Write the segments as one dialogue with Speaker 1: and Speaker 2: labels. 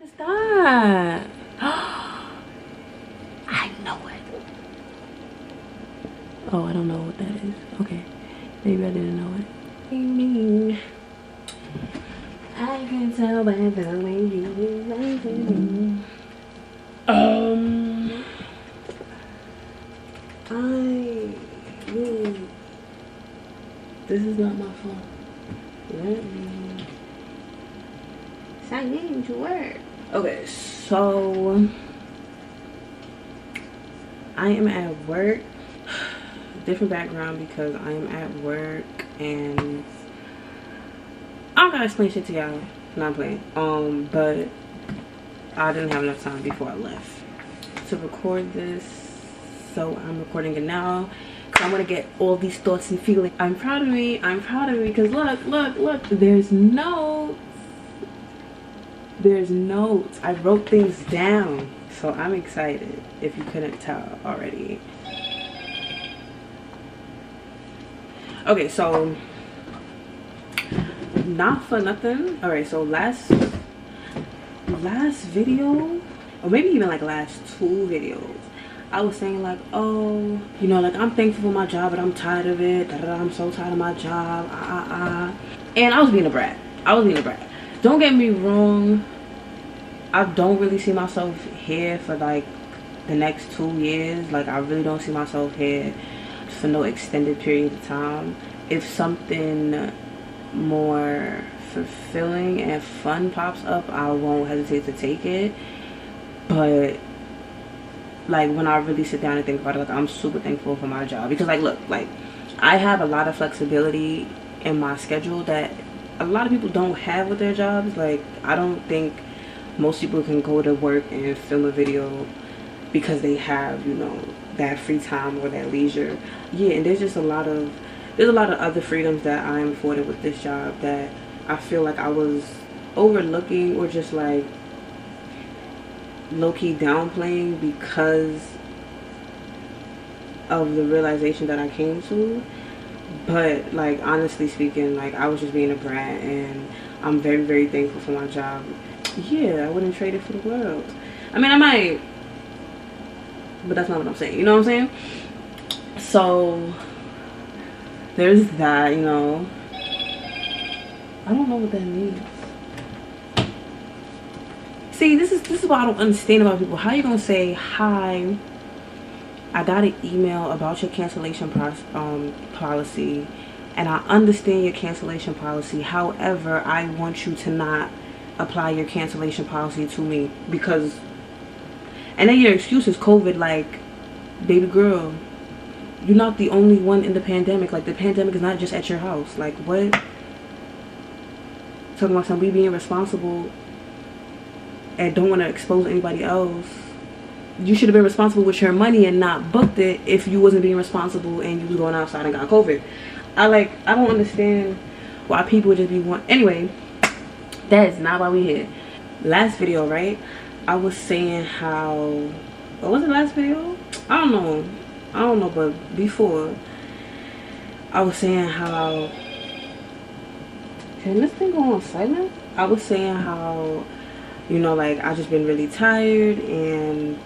Speaker 1: is that? I know it. Oh, I don't know what that is. Okay. Maybe I didn't know it. I can tell by the way you like me. This is not my phone. Let me sign in to work. Okay, so I am at work. Different background because I am at work and I don't gotta explain shit to y'all. Not playing. But I didn't have enough time before I left to record this, so I'm recording it now. I want to get all these thoughts and feelings. I'm proud of me. I'm proud of me because look. There's notes. There's notes. I wrote things down, so I'm excited. If you couldn't tell already. Okay, so not for nothing. All right, so last video, or maybe even like last 2 videos, I was saying like, oh, you know, like I'm thankful for my job, but I'm tired of it. I'm so tired of my job. And I was being a brat. Don't get me wrong. I don't really see myself here for like the next 2 years. Like I really don't see myself here for no extended period of time. If something more fulfilling and fun pops up, I won't hesitate to take it. But like when I really sit down and think about it, like I'm super thankful for my job because like look, like I have a lot of flexibility in my schedule that a lot of people don't have with their jobs. Like I don't think most people can go to work and film a video because they have, you know, that free time or that leisure. Yeah, and there's a lot of other freedoms that I'm afforded with this job that I feel like I was overlooking or just like low-key downplaying because of the realization that I came to. But like honestly speaking, like I was just being a brat, and I'm very, very thankful for my job. Yeah, I wouldn't trade it for the world. I mean, I might, but that's not what I'm saying, you know what I'm saying? So there's that, you know. I don't know what that means. See, this is what I don't understand about people. How you gonna say, hi, I got an email about your cancellation policy, and I understand your cancellation policy. However, I want you to not apply your cancellation policy to me because, and then your excuse is COVID. Like, baby girl, you're not the only one in the pandemic. Like, the pandemic is not just at your house. Like, what? Talking about somebody being responsible and don't want to expose anybody else. You should have been responsible with your money and not booked it if you wasn't being responsible and you was going outside and got COVID. I don't understand why people just be anyway, that is not why we here. Last video, right? I was saying how, what was the last video? I don't know, but before I was saying how, can this thing go on silent? I was saying how, you know, like I just been really tired and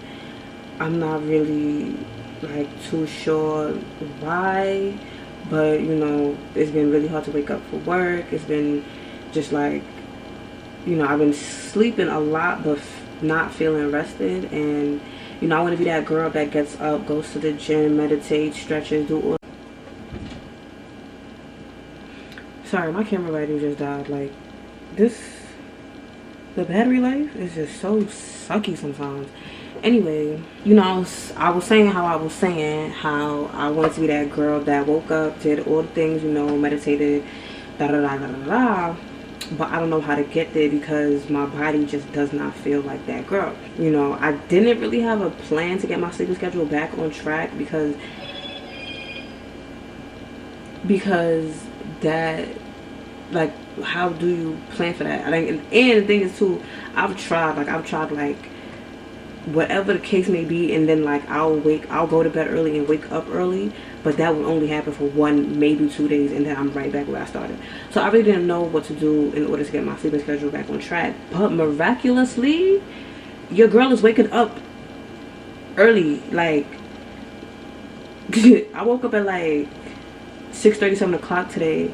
Speaker 1: I'm not really like too sure why, but you know, it's been really hard to wake up for work. It's been just like, you know, I've been sleeping a lot but not feeling rested, and you know, I want to be that girl that gets up, goes to the gym, meditates, stretches, do all. Sorry, my camera battery just died. Like this, the battery life is just so sucky sometimes. Anyway, you know, I was saying how I wanted to be that girl that woke up, did all the things, you know, meditated, da da da da da da. But I don't know how to get there because my body just does not feel like that girl. You know, I didn't really have a plan to get my sleeping schedule back on track because that, like, how do you plan for that? And the thing is too, I've tried like whatever the case may be, and then like I'll go to bed early and wake up early, but that will only happen for 1, maybe 2 days, and then I'm right back where I started. So I really didn't know what to do in order to get my sleeping schedule back on track. But miraculously, your girl is waking up early. Like I woke up at like 6:30, 7 o'clock today,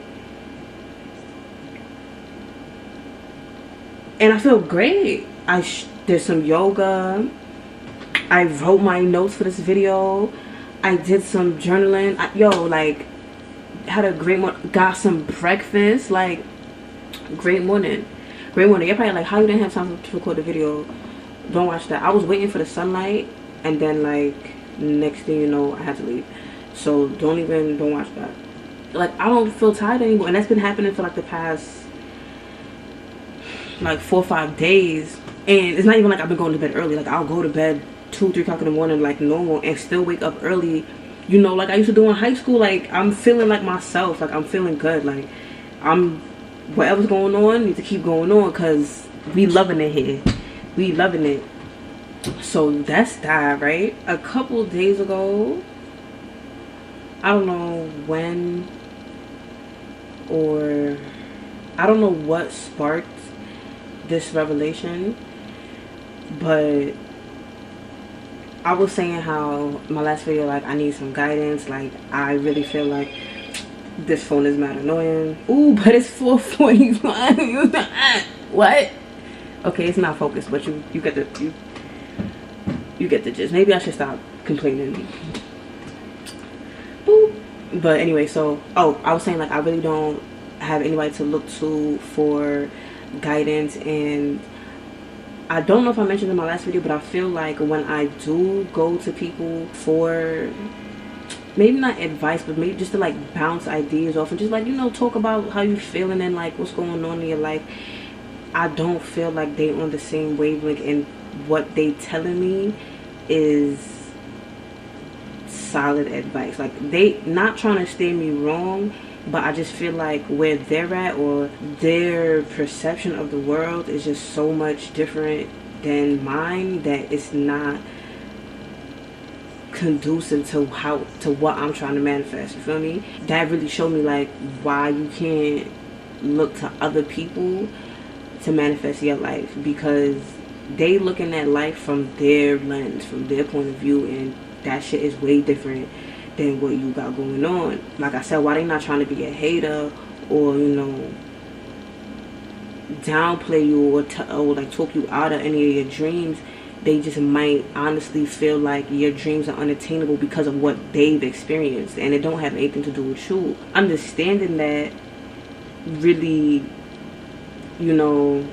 Speaker 1: and I feel great. Did some yoga. I wrote my notes for this video. I did some journaling. Like, had a great morning. Got some breakfast. Like, great morning. Great morning. You're probably like, how you didn't have time to record the video? Don't watch that. I was waiting for the sunlight, and then like next thing you know, I had to leave. So don't watch that. Like, I don't feel tired anymore, and that's been happening for like the past like 4 or 5 days. And it's not even like I've been going to bed early. Like, I'll go to bed 2, 3 o'clock in the morning like normal and still wake up early, you know, like I used to do in high school. Like, I'm feeling like myself. Like, I'm feeling good. Like, whatever's going on needs to keep going on, because we loving it here. We loving it. So that's that, right? A couple days ago, I don't know when, or I don't know what sparked this revelation, but I was saying how my last video, like, I need some guidance. Like, I really feel like this phone is mad annoying. Ooh, but it's 4:45. What? Okay, it's not focused, but you get the you get the gist. Maybe I should stop complaining. Boop. But anyway, so I was saying, like, I really don't have anybody to look to for guidance, and I don't know if I mentioned in my last video, but I feel like when I do go to people for maybe not advice, but maybe just to like bounce ideas off and just like, you know, talk about how you feeling and like what's going on in your life, I don't feel like they on the same wavelength, and what they telling me is solid advice. Like, they not trying to steer me wrong, but I just feel like where they're at, or their perception of the world, is just so much different than mine that it's not conducive to what I'm trying to manifest. You feel me? That really showed me like why you can't look to other people to manifest your life, because they looking at life from their lens, from their point of view, and that shit is way different than what you got going on. Like I said, why they not trying to be a hater, or, you know, downplay you, or like talk you out of any of your dreams. They just might honestly feel like your dreams are unattainable because of what they've experienced, and it don't have anything to do with you. Understanding that really, you know,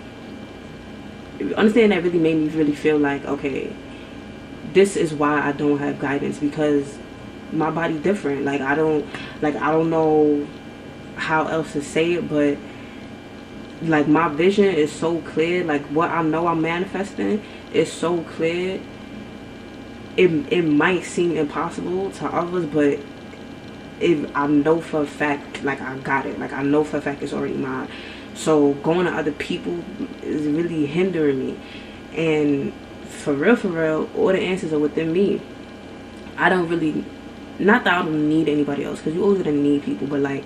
Speaker 1: understanding that really made me really feel like, okay, this is why I don't have guidance, because my body different. Like, I don't know how else to say it, but like, my vision is so clear. Like, what I know I'm manifesting is so clear. It might seem impossible to others, but I know for a fact, like, I got it. Like, I know for a fact it's already mine. So going to other people is really hindering me. And for real, all the answers are within me. I don't really, not that I don't need anybody else, because you always gonna need people, but like,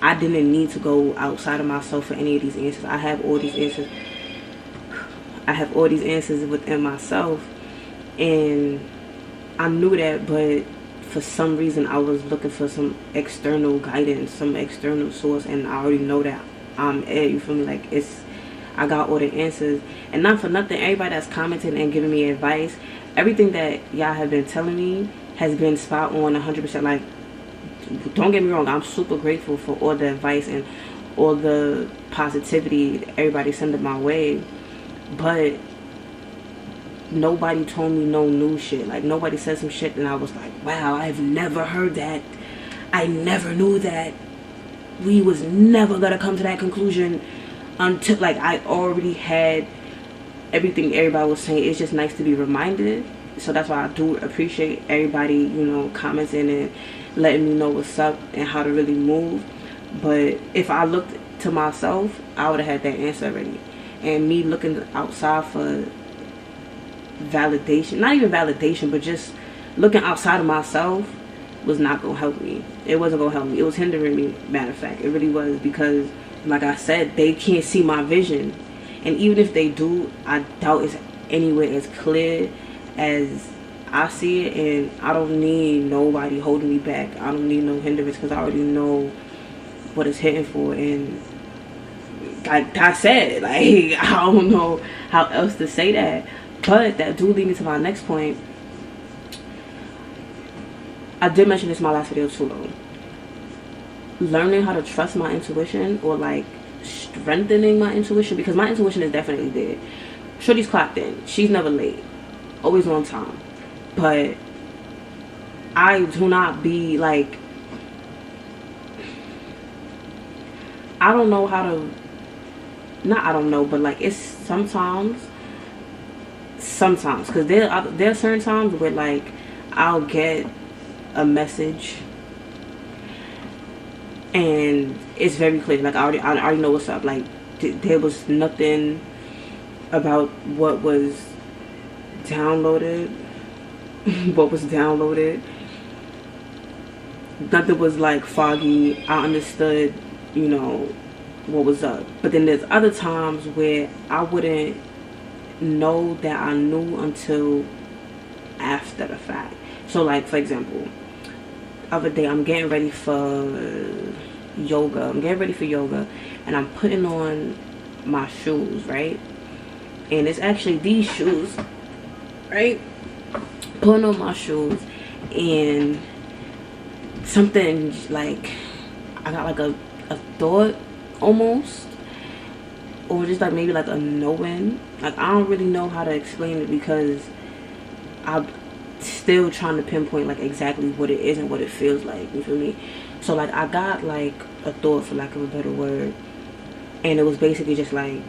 Speaker 1: I didn't need to go outside of myself for any of these answers. I have all these answers. I have all these answers within myself, and I knew that, but for some reason I was looking for some external guidance, some external source, and I already know that I'm it. You feel me? Like, I got all the answers. And not for nothing, everybody that's commenting and giving me advice, everything that y'all have been telling me has been spot on 100%. Like, don't get me wrong, I'm super grateful for all the advice and all the positivity everybody sending my way, but nobody told me no new shit. Like, nobody said some shit and I was like, wow, I've never heard that. I never knew that. We was never gonna come to that conclusion until, like, I already had everything everybody was saying. It's just nice to be reminded. So that's why I do appreciate everybody, you know, commenting and letting me know what's up and how to really move. But if I looked to myself, I would have had that answer already. And me looking outside for validation, not even validation, but just looking outside of myself was not gonna help me. It wasn't gonna help me. It was hindering me, matter of fact. It really was, because like I said, they can't see my vision. And even if they do, I doubt it's anywhere as clear as I see it. And I don't need nobody holding me back. I don't need no hindrance, because I already know what it's hitting for. And like I said, like I don't know how else to say that. But that do lead me to my next point. I did mention this in my last video too though. Learning how to trust my intuition, or like strengthening my intuition, because my intuition is definitely there. Shorty's clocked in. She's never late. Always on time. But I do not be like, I don't know how to, not I don't know, but like it's sometimes, because there are certain times where like I'll get a message and it's very clear, like I already know what's up. Like there was nothing about what was downloaded nothing was like foggy. I understood, you know, what was up. But then there's other times where I wouldn't know that I knew until after the fact. So like, for example, the other day I'm getting ready for yoga. And I'm putting on my shoes, right? And it's actually these shoes, right? Putting on my shoes, and something like, I got like a thought almost, or just like maybe like a knowing. Like I don't really know how to explain it, because I'm still trying to pinpoint like exactly what it is and what it feels like, you feel me? So like I got like a thought, for lack of a better word, and it was basically just like,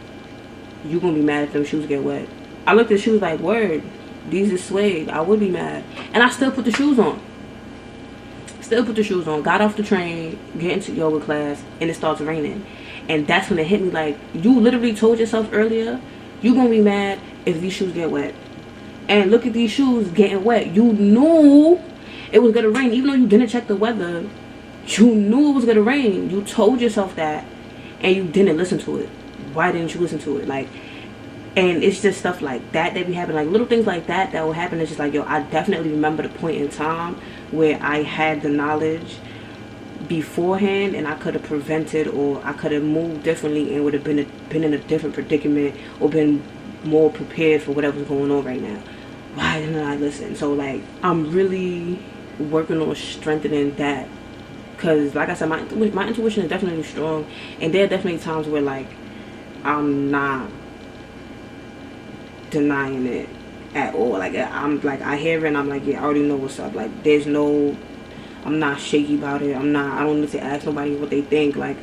Speaker 1: you gonna be mad if them shoes get wet. I looked at the shoes like, word, these is suede. I would be mad. And I still put the shoes on. Got off the train, get into yoga class, and it starts raining. And that's when it hit me like, you literally told yourself earlier, you gonna be mad if these shoes get wet. And look at these shoes getting wet. You knew it was gonna rain. Even though you didn't check the weather, you knew it was gonna rain. You told yourself that, and you didn't listen to it. Why didn't you listen to it? Like, and it's just stuff like that be happening. Like little things like that will happen. It's just like, yo, I definitely remember the point in time where I had the knowledge beforehand, and I could have prevented, or I could have moved differently and would have been in a different predicament, or been more prepared for whatever's going on right now. Why didn't I listen? So like, I'm really working on strengthening that, because like I said, my intuition is definitely strong, and there are definitely times where like I'm not denying it at all. Like I'm like, I hear it and I'm like, yeah, I already know what's up. Like I'm not shaky about it. I don't need to ask nobody what they think. Like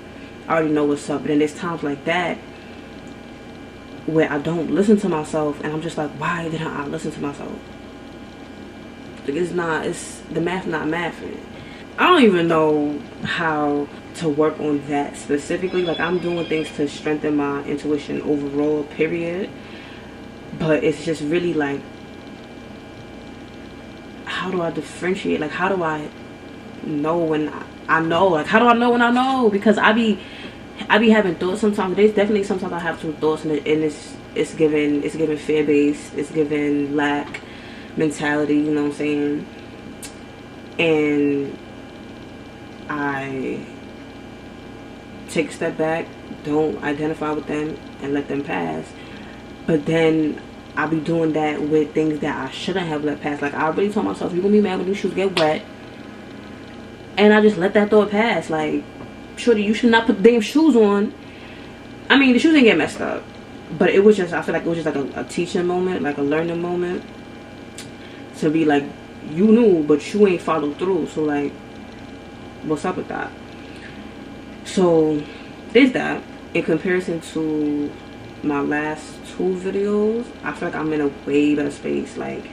Speaker 1: I already know what's up. But then there's times like that where I don't listen to myself, and I'm just like, why didn't I listen to myself? Like it's the math not mathing. I don't even know how to work on that specifically. Like I'm doing things to strengthen my intuition overall, period. But it's just really like, how do I differentiate? Like how do I know when I know? Like how do I know when I know? Because I be having thoughts sometimes. There's definitely sometimes I have some thoughts, and it's given fear based, it's given lack mentality, you know what I'm saying? And I take a step back, don't identify with them, and let them pass. But then I be doing that with things that I shouldn't have let pass. Like I already told myself, you're gonna be mad when these shoes get wet, and I just let that thought pass. Like, shorty, you should not put the damn shoes on. I mean, the shoes didn't get messed up, but it was just, I feel like it was just like a teaching moment, like a learning moment, to be like, you knew but you ain't followed through, so like, what's up with that? So there's that. In comparison to my last 2 videos, I feel like I'm in a way better space. Like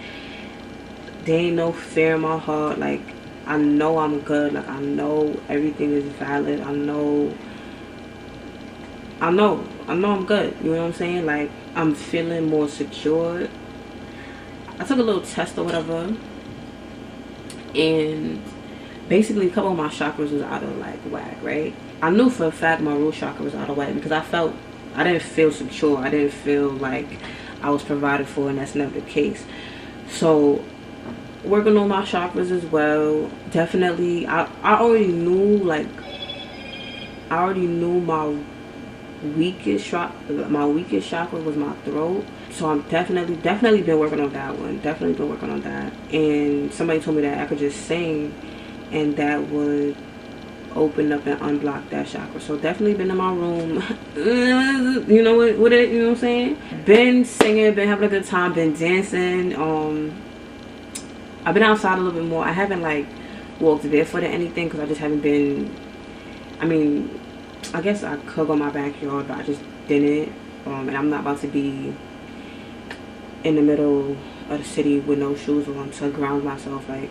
Speaker 1: there ain't no fear in my heart. Like I know I'm good. Like I know everything is valid. I know I'm good. You know what I'm saying? Like I'm feeling more secure. I took a little test or whatever, and basically a couple of my chakras was out of like whack, right? I knew for a fact my root chakra was out of whack because I didn't feel secure. I didn't feel like I was provided for, and that's never the case. So working on my chakras as well. Definitely, I already knew, like, I already knew my weakest chakra was my throat. So I'm definitely been working on that one. Definitely been working on that. And somebody told me that I could just sing, and that would open up and unblock that chakra. So definitely been in my room, you know, with it, you know what I'm saying? Been singing, been having a good time, been dancing. I've been outside a little bit more. I haven't like walked barefoot or anything because I just haven't been. I mean, I guess I could go in my backyard, but I just didn't. And I'm not about to be in the middle of the city with no shoes on to ground myself. Like,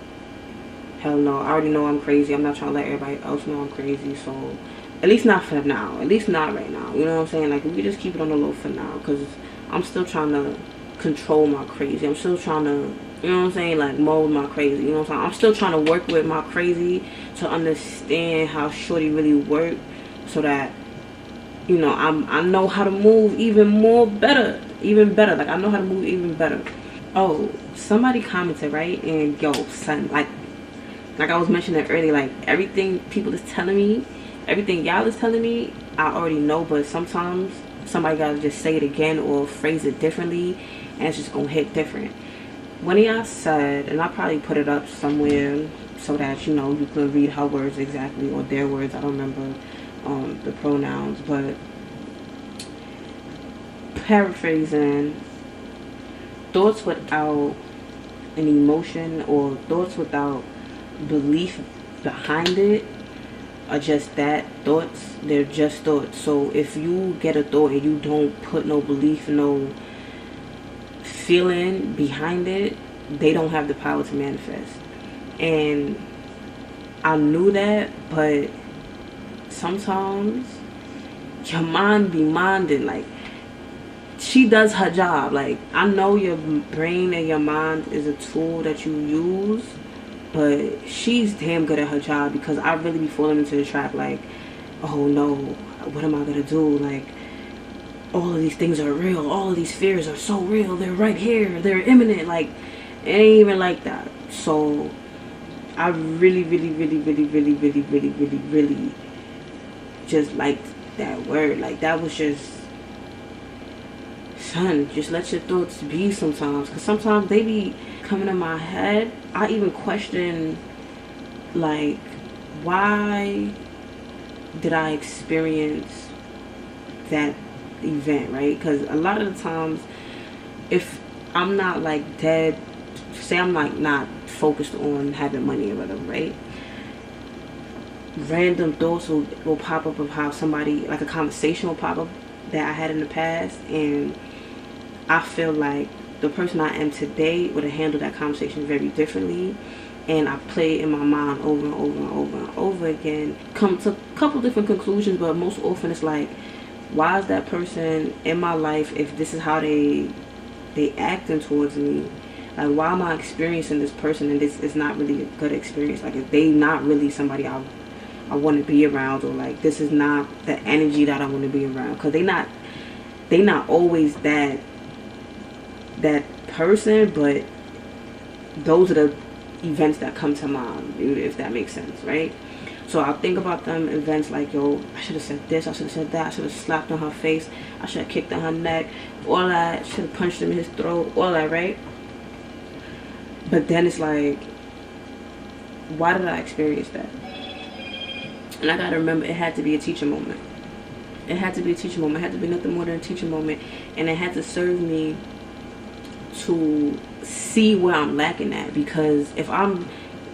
Speaker 1: hell no. I already know I'm crazy. I'm not trying to let everybody else know I'm crazy. So, at least not for now. At least not right now. You know what I'm saying? Like, we can just keep it on the low for now. Because I'm still trying to control my crazy. I'm still trying to, you know what I'm saying, like, mold my crazy. You know what I'm saying? I'm still trying to work with my crazy to understand how shorty really work. So that, you know, I know how to move even better. Like, I know how to move even better. Oh, somebody commented, right? And yo, son, like I was mentioning earlier, like, everything people is telling me, everything y'all is telling me, I already know, but sometimes somebody gotta just say it again or phrase it differently, and it's just gonna hit different. One of y'all said, and I probably put it up somewhere so that, you know, you can read her words exactly, or their words, I don't remember the pronouns, but paraphrasing, thoughts without an emotion or thoughts without belief behind it are just that, thoughts. They're just thoughts. So if you get a thought and you don't put no belief, no feeling behind it, they don't have the power to manifest. And I knew that, but sometimes your mind be minding. Like, she does her job. Like, I know your brain and your mind is a tool that you use, but she's damn good at her job, because I really be falling into the trap. Like, oh no, what am I gonna do? Like, all of these things are real. All of these fears are so real. They're right here. They're imminent. Like, it ain't even like that. So I really just liked that word. Like, that was just, son, just let your thoughts be sometimes. Because sometimes they be coming in my head. I even question, like, why did I experience that event, right? Because a lot of the times, if I'm not like dead, say I'm like not focused on having money or whatever, right? Random thoughts will pop up of how somebody, like a conversation will pop up that I had in the past, and I feel like the person I am today would have handled that conversation very differently. And I play it in my mind over and over and over and over again, come to a couple different conclusions, but most often it's like, why is that person in my life if this is how they acting towards me? Like, why am I experiencing this person and this is not really a good experience? Like, if they not really somebody I want to be around, or like, this is not the energy that I want to be around, because they not always that person, but those are the events that come to mind, if that makes sense, right? So I'll think about them events like, yo, I should have said this, I should have said that, I should have slapped on her face, I should have kicked on her neck, all that, should have punched him in his throat, all that, right? But then it's like, why did I experience that? And I gotta remember, it had to be a teaching moment. It had to be a teaching moment. It had to be nothing more than a teaching moment. And it had to serve me to see where I'm lacking at. Because if I'm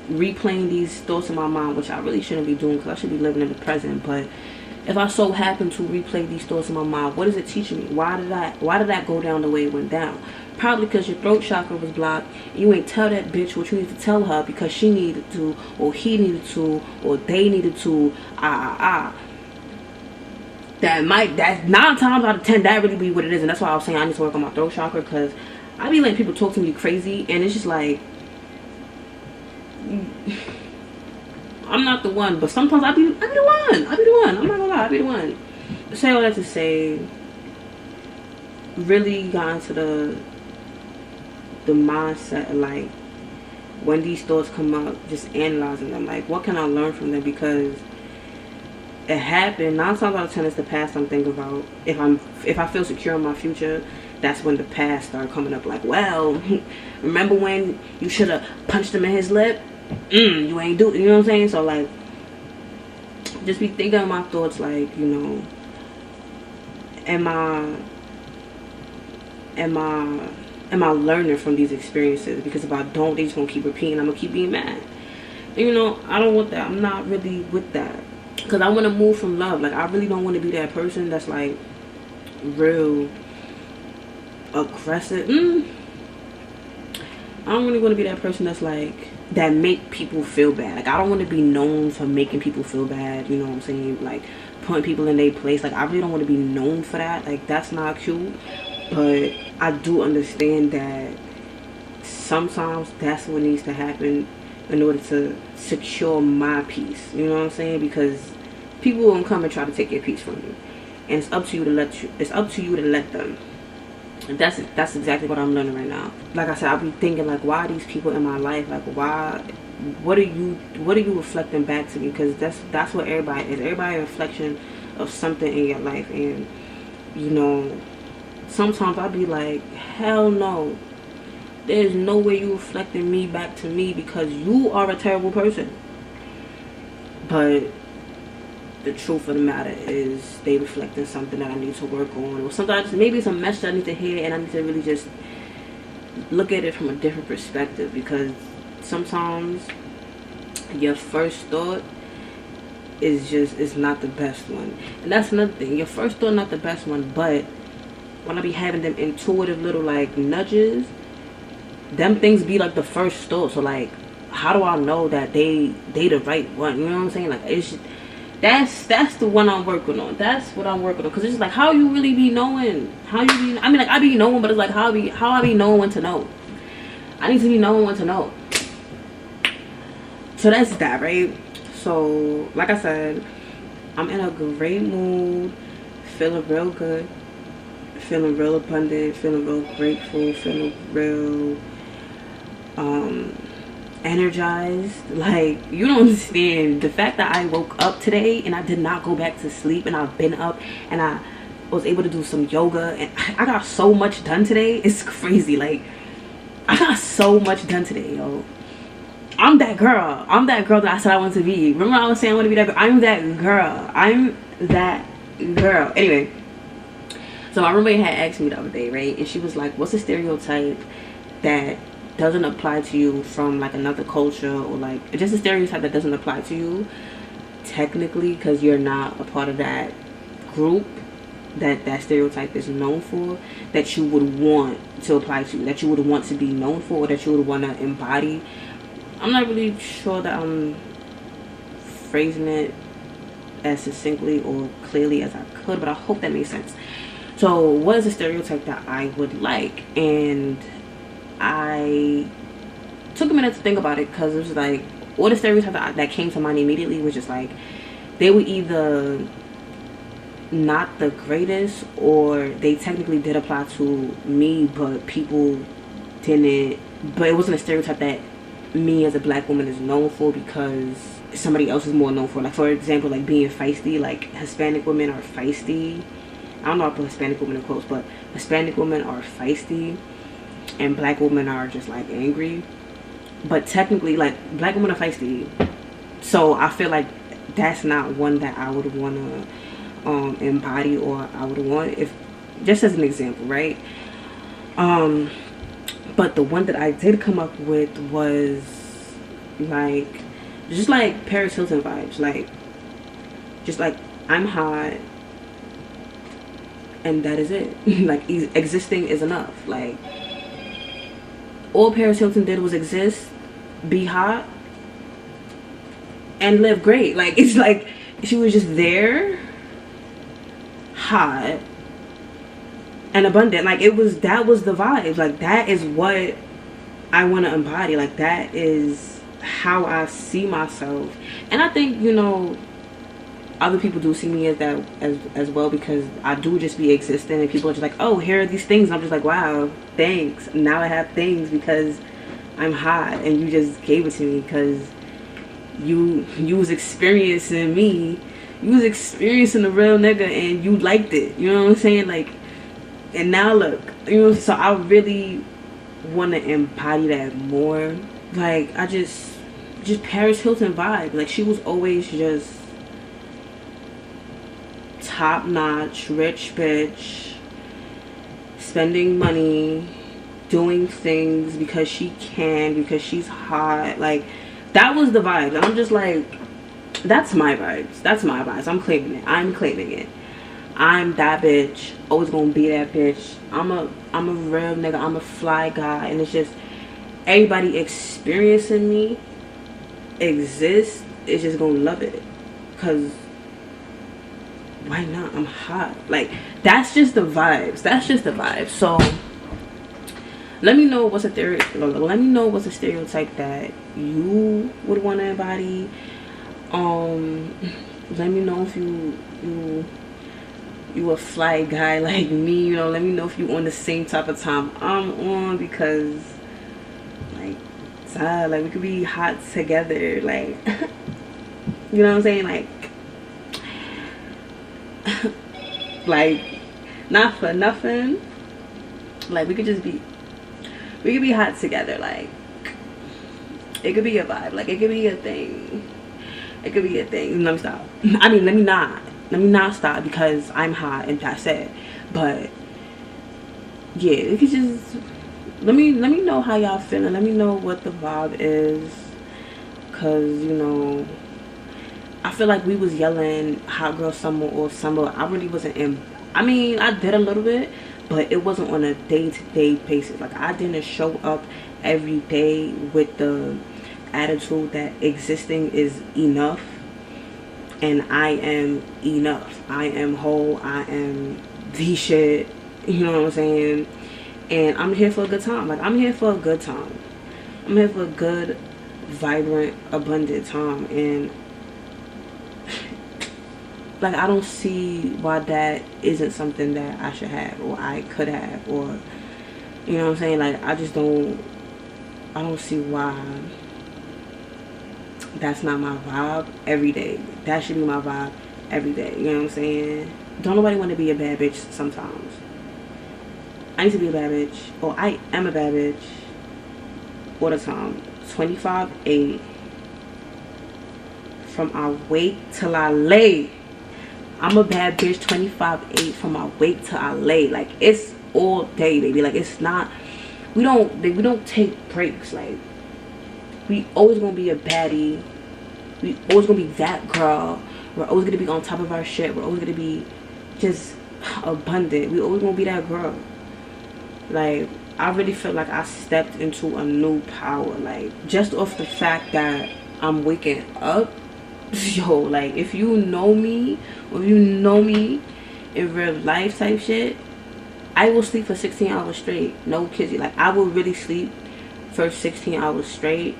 Speaker 1: replaying these thoughts in my mind, which I really shouldn't be doing, because I should be living in the present, but if I so happen to replay these thoughts in my mind, what is it teaching me? Why did that go down the way it went down? Probably because your throat chakra was blocked. You ain't tell that bitch what you need to tell her, because she needed to, or he needed to, or they needed to. That's 9 times out of 10 that really be what it is. And that's why I was saying I need to work on my throat chakra, because I be letting people talk to me crazy, and it's just like, I'm not the one, but sometimes I be the one. I'm not gonna lie, I be the one. Say all that to say, really got into the mindset of like, when these thoughts come up, just analyzing them, like, what can I learn from them? Because it happened 9 times out of 10 it's the past I'm thinking about. If I feel secure in my future, that's when the past start coming up, like, well, remember when you should have punched him in his lip? You ain't do it, you know what I'm saying? So like, just be thinking of my thoughts, like, you know, am I learning from these experiences? Because if I don't, they just gonna keep repeating. I'm gonna keep being mad. And, you know, I don't want that. I'm not really with that, because I want to move from love. Like, I really don't want to be that person that's like real aggressive. I don't really want to be that person that's like, that make people feel bad. Like, I don't want to be known for making people feel bad, you know what I'm saying? Like, putting people in their place. Like, I really don't want to be known for that. Like, that's not cute. But I do understand that sometimes that's what needs to happen in order to secure my peace, you know what I'm saying? Because people will come and try to take your peace from you, and it's up to you to let them. And that's exactly what I'm learning right now. Like I said, I'll be thinking, like, why are these people in my life? Like, why? What are you reflecting back to me? Because that's what everybody is. Everybody a reflection of something in your life. And, you know, sometimes I'll be like, hell no, there's no way you reflecting me back to me, because you are a terrible person. But the truth of the matter is, they reflecting something that I need to work on, or sometimes maybe it's a message I need to hear, and I need to really just look at it from a different perspective. Because sometimes your first thought is not the best one. And that's another thing, your first thought not the best one. But when I be having them intuitive little like nudges, them things be like the first thought. So like, how do I know that they the right one? You know what I'm saying? Like, it's that's the one I'm working on. That's what I'm working on. Because it's just like, how you really be knowing? How you be, I mean, like, I be knowing, but it's like, how I be knowing when to know? I need to be knowing when to know. So that's that, right? So like I said, I'm in a great mood, feeling real good, feeling real abundant, feeling real grateful, feeling real energized. Like, you don't understand the fact that I woke up today and I did not go back to sleep, and I've been up and I was able to do some yoga, and I got so much done today. It's crazy. Like, I got so much done today, yo. I'm that girl that I said I wanted to be. Remember I was saying I want to be that girl? I'm that girl. Anyway, so my roommate had asked me the other day, right? And she was like, what's a stereotype that doesn't apply to you from like another culture, or like just a stereotype that doesn't apply to you technically, because you're not a part of that group that stereotype is known for, that you would want to apply to, that you would want to be known for, or that you would want to embody. I'm not really sure that I'm phrasing it as succinctly or clearly as I could, but I hope that makes sense. So what is a stereotype that I would like? And I took a minute to think about it, because it was like, all the stereotypes that came to mind immediately was just like, they were either not the greatest, or they technically did apply to me, but people didn't, but it wasn't a stereotype that me as a black woman is known for, because somebody else is more known for. Like, for example, like being feisty. Like, Hispanic women are feisty. I don't know if I put Hispanic women in quotes, but Hispanic women are feisty, and black women are just like angry. But technically, like, black women are feisty, so I feel like that's not one that I would want to embody, or I would want, if just as an example, right? But the one that I did come up with was like, just like Paris Hilton vibes. Like, just like, I'm hot, and that is it. Like, existing is enough. Like, all Paris Hilton did was exist, be hot, and live great. Like, it's like she was just there, hot, and abundant. Like that was the vibes. Like that is what I want to embody. Like that is how I see myself. And I think, you know, other people do see me as that as well, because I do just be existing, and people are just like, oh, here are these things, and I'm just like, wow, thanks. Now I have things because I'm hot, and you just gave it to me because you was experiencing me. You was experiencing the real nigga, and you liked it. You know what I'm saying? Like, and now look, you know. So I really want to embody that more. Like, I just Paris Hilton vibe. Like, she was always just top notch, rich bitch, spending money, doing things because she can, because she's hot. Like, that was the vibe. And I'm just like, that's my vibes. That's my vibes. I'm claiming it. I'm claiming it. I'm that bitch. Always gonna be that bitch. I'm a real nigga. I'm a fly guy. And it's just everybody experiencing me exist is just gonna love it. Cause why not? I'm hot. Like, that's just the vibes. That's just the vibes. So let me know what's a theory. Let me know what's a stereotype that you would want to embody. Let me know if you a fly guy like me. You know, let me know if you on the same type of time I'm on, because like we could be hot together. Like, you know what I'm saying? Like like, not for nothing, like we could be hot together. Like, it could be a vibe. Like, it could be a thing. It could be a thing. Let me stop. I mean, let me not stop, because I'm hot and that's it. But yeah, it could just let me know how y'all feeling. Let me know what the vibe is, because, you know, I feel like we was yelling hot girl summer or summer. I really wasn't in. I mean, I did a little bit, but it wasn't on a day-to-day basis. Like, I didn't show up every day with the attitude that existing is enough, and I am enough. I am whole. I am the shit. You know what I'm saying? And I'm here for a good time. Like, I'm here for a good time. I'm here for a good, vibrant, abundant time. And like, I don't see why that isn't something that I should have, or I could have, or, you know what I'm saying? Like, I don't see why that's not my vibe every day. That should be my vibe every day. You know what I'm saying? Don't nobody want to be a bad bitch sometimes. I need to be a bad bitch, or I am a bad bitch all the time. 25/8 from I wake till I lay. I'm a bad bitch 25/8 from I wake till I lay. Like, it's all day, baby. Like, it's not, we don't take breaks. Like, we always gonna be a baddie. We always gonna be that girl. We're always gonna be on top of our shit. We're always gonna be just abundant. We always gonna be that girl. Like, I really feel like I stepped into a new power. Like, just off the fact that I'm waking up. Yo, like, if you know me, or if you know me in real life type shit, I will sleep for 16 hours straight. No kidding. Like, I will really sleep for 16 hours straight.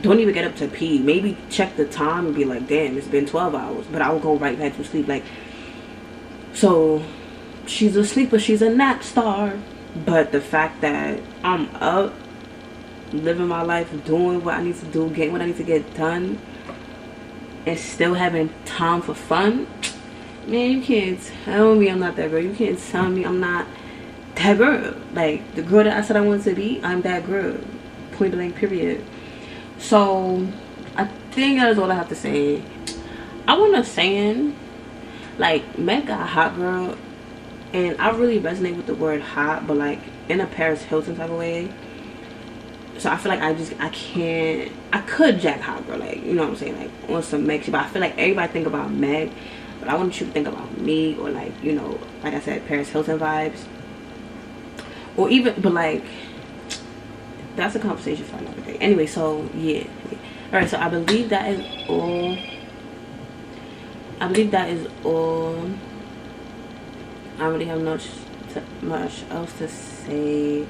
Speaker 1: Don't even get up to pee. Maybe check the time and be like, damn, it's been 12 hours. But I will go right back to sleep. Like, so she's a sleeper. She's a nap star. But the fact that I'm up, living my life, doing what I need to do, getting what I need to get done, and still having time for fun, man, you can't tell me I'm not that girl. You can't tell me I'm not that girl. Like, the girl that I said I wanted to be, I'm that girl. Point blank, period. So I think that is all I have to say. I want to saying, like, Meg got hot girl, and I really resonate with the word hot, but like in a Paris Hilton type of way. So I feel like I could jack hot girl, like, you know what I'm saying, like on some Meg shit. But I feel like everybody think about Meg, but I want you to think about me, or like, you know, like I said, Paris Hilton vibes, or even, but like, that's a conversation for another day. Anyway, so yeah. All right, so I believe that is all I don't really have much else to say.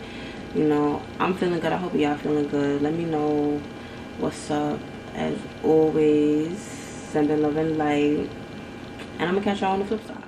Speaker 1: You know, I'm feeling good. I hope y'all feeling good. Let me know what's up. As always, sending love and light. And I'm gonna catch y'all on the flip side.